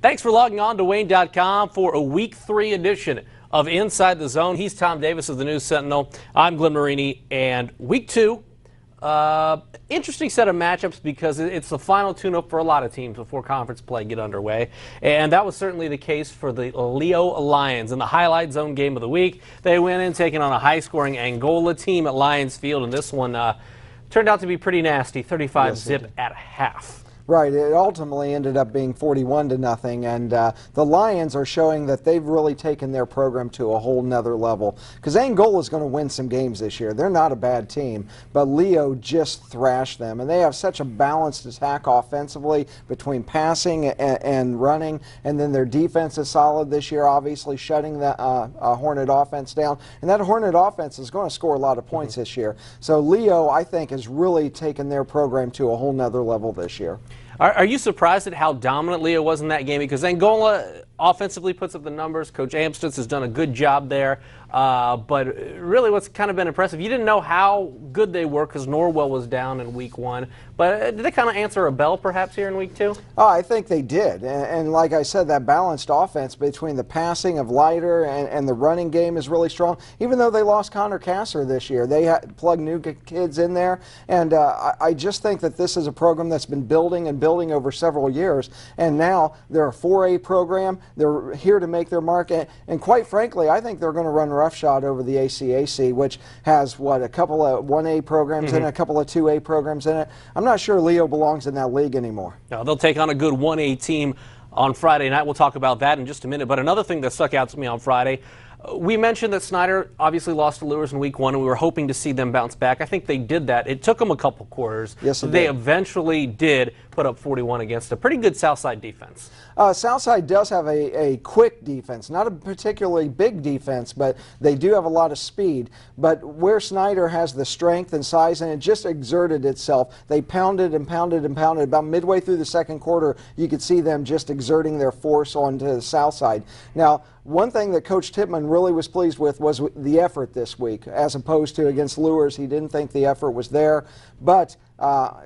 Thanks for logging on to Wayne.com for a Week 3 edition of Inside the Zone. He's Tom Davis of the News Sentinel. I'm Glenn Marini, and Week 2, interesting set of matchups because it's the final tune-up for a lot of teams before conference play get underway, and that was certainly the case for the Leo Lions in the Highlight Zone game of the week. They went in taking on a high-scoring Angola team at Lions Field, and this one turned out to be pretty nasty, 35-zip at half. Right. It ultimately ended up being 41-0, and the Lions are showing that they've really taken their program to a whole nother level. Because Angola is going to win some games this year. They're not a bad team, but Leo just thrashed them, and they have such a balanced attack offensively between passing and running, and then their defense is solid this year, obviously shutting the Hornet offense down, and that Hornet offense is going to score a lot of points this year. So Leo, I think, has really taken their program to a whole nother level this year. Are you surprised at how dominant Leo was in that game? Because Angola offensively puts up the numbers. Coach Amstutz has done a good job there. But really what's kind of been impressive, you didn't know how good they were because Norwell was down in Week 1. But did they kind of answer a bell perhaps here in Week 2? Oh, I think they did. And like I said, that balanced offense between the passing of Leiter and the running game is really strong. Even though they lost Connor Kasser this year, they had plugged new kids in there. And I just think that this is a program that's been building and building over several years. And now they're a 4A program. They're here to make their mark. And quite frankly, I think they're going to run roughshod over the ACAC, which has, what, a couple of 1A programs in it, a couple of 2A programs in it. I'm not sure Leo belongs in that league anymore. No, they'll take on a good 1A team on Friday night. We'll talk about that in just a minute. But another thing that stuck out to me on Friday, we mentioned that Snyder obviously lost to Lures in Week 1, and we were hoping to see them bounce back. I think they did that. It took them a couple quarters. Yes, it did. They eventually did put up 41 against a pretty good Southside defense. Southside does have a quick defense, not a particularly big defense, but they do have a lot of speed. But where Snyder has the strength and size, and it just exerted itself, they pounded and pounded and pounded. About midway through the second quarter, you could see them just exerting their force onto the Southside. Now, one thing that Coach Tippmann really was pleased with was the effort this week, as opposed to against Lures. He didn't think the effort was there. But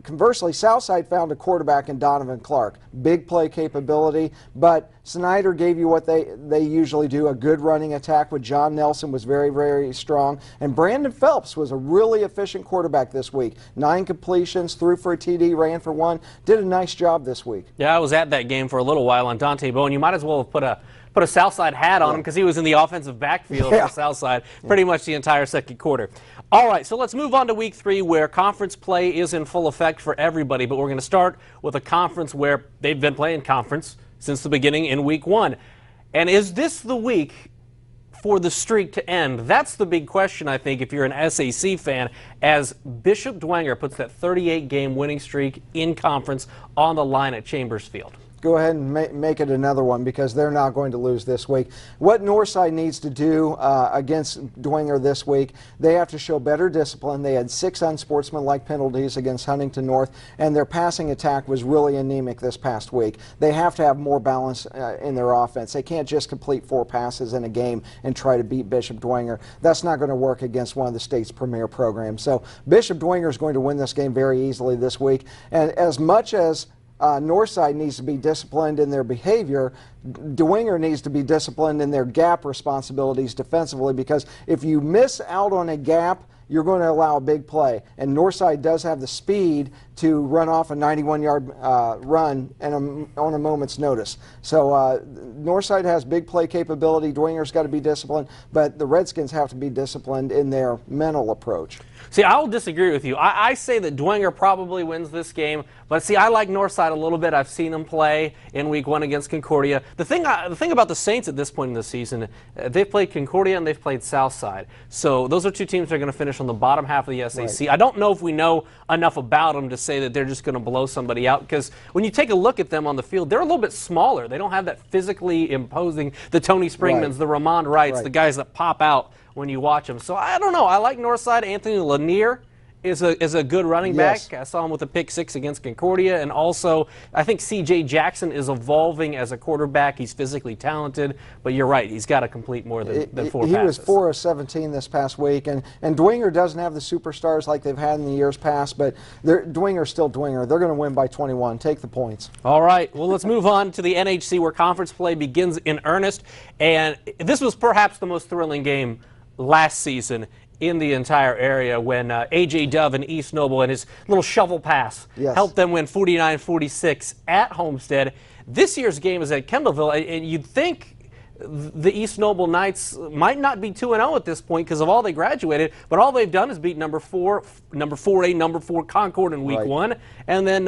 conversely, Southside found a quarterback in Donovan Clark. Big play capability, but Snyder gave you what they usually do, a good running attack with John Nelson was very, very strong. And Brandon Phelps was a really efficient quarterback this week. 9 completions, threw for a TD, ran for 1. Did a nice job this week. Yeah, I was at that game for a little while on Dante Bowen. You might as well have put a Southside hat on him because he was in the offensive backfield for Southside pretty much the entire second quarter. All right, so let's move on to Week 3 where conference play is in full effect for everybody, but we're going to start with a conference where they've been playing conference since the beginning in Week 1. And is this the week for the streak to end? That's the big question, I think, if you're an SAC fan, as Bishop Dwenger puts that 38-game winning streak in conference on the line at Chambers Field. Go ahead and make it another one because they're not going to lose this week. What Northside needs to do against Dwenger this week, they have to show better discipline. They had 6 unsportsmanlike penalties against Huntington North, and their passing attack was really anemic this past week. They have to have more balance in their offense. They can't just complete 4 passes in a game and try to beat Bishop Dwenger. That's not going to work against one of the state's premier programs. So Bishop Dwenger is going to win this game very easily this week. And as much as Northside needs to be disciplined in their behavior, Dwenger needs to be disciplined in their gap responsibilities defensively, because if you miss out on a gap, you're going to allow a big play. And Northside does have the speed to run off a 91-yard run and on a moment's notice. So Northside has big play capability. Dwenger's got to be disciplined, but the Redskins have to be disciplined in their mental approach. See, I'll disagree with you. I say that Dwenger probably wins this game, but see, I like Northside a little bit. I've seen them play in Week 1 against Concordia. The thing about the Saints at this point in the season, they've played Concordia and they've played Southside. So those are 2 teams that are going to finish on the bottom half of the SAC. Right. I don't know if we know enough about them to say that they're just going to blow somebody out, because when you take a look at them on the field, they're a little bit smaller. They don't have that physically imposing, the Tony Springmans, the Ramond Wrights, the guys that pop out when you watch them. So I don't know. I like Northside. Anthony Lanier is a good running Yes. back. I saw him with a pick 6 against Concordia, and also I think C.J. Jackson is evolving as a quarterback. He's physically talented, but you're right, he's got to complete more than 4 passes. He was 4 of 17 this past week, and Dwenger doesn't have the superstars like they've had in the years past, but Dwenger's still Dwenger. They're going to win by 21. Take the points. All right, well, let's move on to the NHC where conference play begins in earnest, and this was perhaps the most thrilling game last season in the entire area when A.J. Dove and East Noble and his little shovel pass helped them win 49-46 at Homestead. This year's game is at Kendallville, and you'd think the East Noble Knights might not be 2-0 at this point because of all they graduated, but all they've done is beat number 4A, number 4 Concord in week 1, and then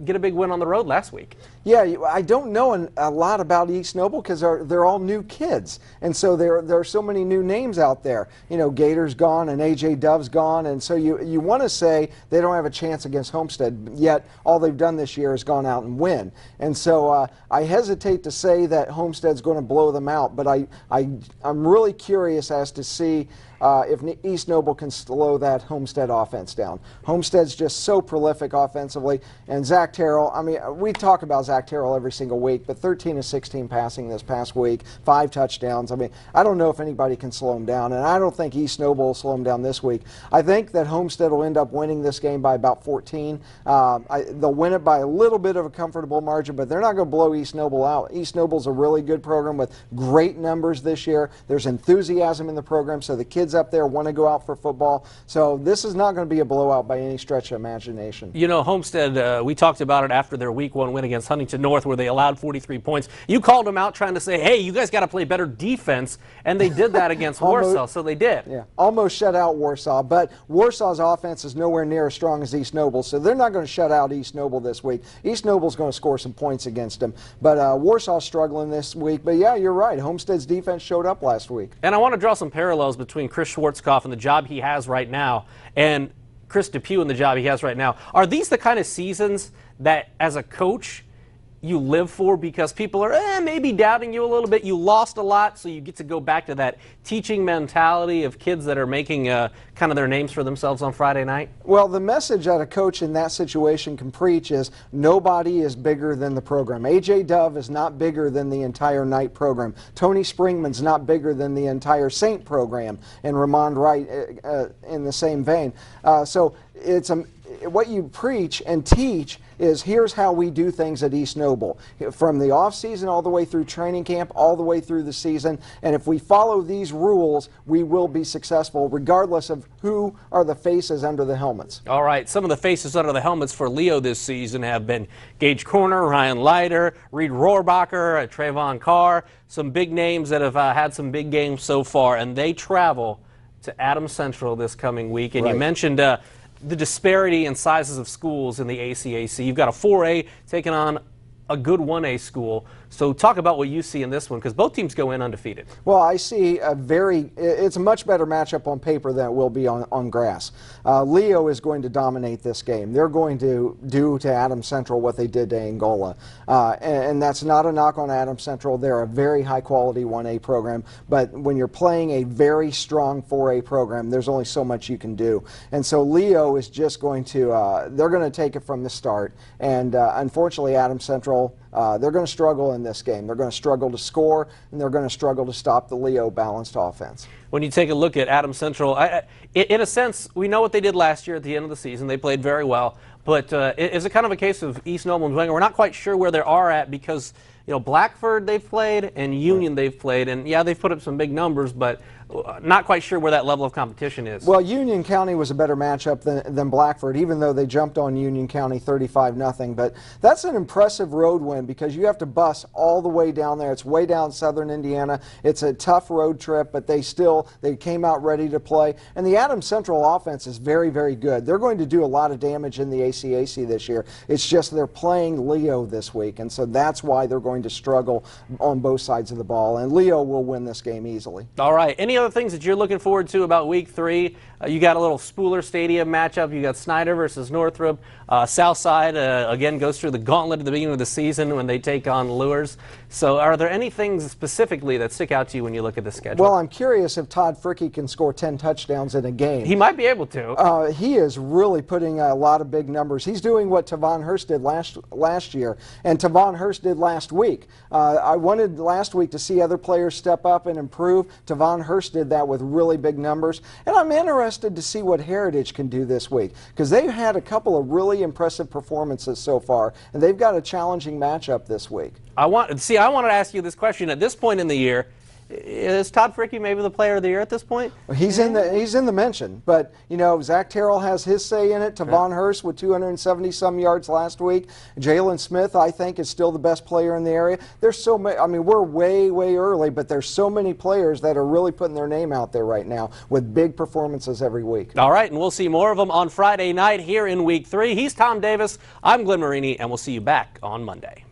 get a big win on the road last week. Yeah, I don't know a lot about East Noble because they're all new kids, and so there are so many new names out there. You know, Gator's gone and A.J. Dove's gone, and so you want to say they don't have a chance against Homestead, yet all they've done this year is gone out and win. And so I hesitate to say that Homestead's going to blow them out, but I'm really curious as to see if East Noble can slow that Homestead offense down. Homestead's just so prolific offensively, and Zach Terrell, I mean, we talk about Zach Terrell every single week, but 13 of 16 passing this past week, 5 touchdowns. I mean, I don't know if anybody can slow him down, and I don't think East Noble will slow him down this week. I think that Homestead will end up winning this game by about 14. They'll win it by a little bit of a comfortable margin, but they're not going to blow East Noble out. East Noble's a really good program with great numbers this year. There's enthusiasm in the program, so the kids up there want to go out for football. So this is not going to be a blowout by any stretch of imagination. You know, Homestead, we talked about it after their week 1 win against Huntington North where they allowed 43 points. You called them out trying to say, hey, you guys got to play better defense, and they did that against Warsaw, so they did. Yeah, almost shut out Warsaw, but Warsaw's offense is nowhere near as strong as East Noble, so they're not going to shut out East Noble this week. East Noble's going to score some points against them, but Warsaw's struggling this week. But yeah, you're right. Homestead's defense showed up last week. And I want to draw some parallels between Chris Schwarzkopf and the job he has right now and Chris DePue and the job he has right now. Are these the kind of seasons that, as a coach, you live for because people are maybe doubting you a little bit? You lost a lot, so you get to go back to that teaching mentality of kids that are making kind of their names for themselves on Friday night? Well, the message that a coach in that situation can preach is nobody is bigger than the program. A.J. Dove is not bigger than the entire Knight program. Tony Springman's not bigger than the entire Saint program, and Ramond Wright in the same vein. So it's what you preach and teach is here's how we do things at East Noble, from the off season all the way through training camp, all the way through the season, and if we follow these rules, we will be successful regardless of who are the faces under the helmets. All right, some of the faces under the helmets for Leo this season have been Gage Corner, Ryan Leiter, Reed Rohrbacher, Trayvon Carr, some big names that have had some big games so far, and they travel to Adams Central this coming week. And you mentioned the disparity in sizes of schools in the ACAC. You've got a 4A taking on a good 1A school. So talk about what you see in this one, because both teams go in undefeated. Well, I see it's a much better matchup on paper than it will be on grass. Leo is going to dominate this game. They're going to do to Adams Central what they did to Angola. And that's not a knock on Adams Central. They're a very high-quality 1A program, but when you're playing a very strong 4A program, there's only so much you can do. And so Leo is just going to, they're going to take it from the start. And unfortunately, Adams Central, they're going to struggle in this game. They're going to struggle to score, and they're going to struggle to stop the Leo balanced offense. When you take a look at Adams Central, in a sense, we know what they did last year at the end of the season. They played very well. But is it kind of a case of East Noble and Dwenger? We're not quite sure where they are at because, you know, Blackford they've played and Union they've played. And, yeah, they've put up some big numbers, but not quite sure where that level of competition is. Well, Union County was a better matchup than Blackford, even though they jumped on Union County 35-0. But that's an impressive road win because you have to bus all the way down there. It's way down southern Indiana. It's a tough road trip, but they came out ready to play. And the Adams Central offense is very, very good. They're going to do a lot of damage in the ACAC this year. It's just they're playing Leo this week, and so that's why they're going to struggle on both sides of the ball. And Leo will win this game easily. All right. Any other things that you're looking forward to about Week 3? You got a little Spooler Stadium matchup. You got Snyder versus Northrop. Southside, again, goes through the gauntlet at the beginning of the season when they take on Lures. So are there any things specifically that stick out to you when you look at the schedule? Well, I'm curious if Todd Fricke can score 10 touchdowns in a game. He might be able to. He is really putting a lot of big numbers. He's doing what Tavon Hurst did last year, and Tavon Hurst did last week. I wanted last week to see other players step up and improve. Tavon Hurst did that with really big numbers, and I'm interested to see what Heritage can do this week, because they've had a couple of really impressive performances so far, and they've got a challenging matchup this week. I wanted to ask you this question at this point in the year. Is Todd Fricke maybe the player of the year at this point? He's in the mention, but you know, Zach Terrell has his say in it. Tavon Hurst with 270 some yards last week. Jalen Smith, I think, is still the best player in the area. There's so many. I mean, we're way early, but there's so many players that are really putting their name out there right now with big performances every week. All right, and we'll see more of them on Friday night here in Week 3. He's Tom Davis. I'm Glenn Marini, and we'll see you back on Monday.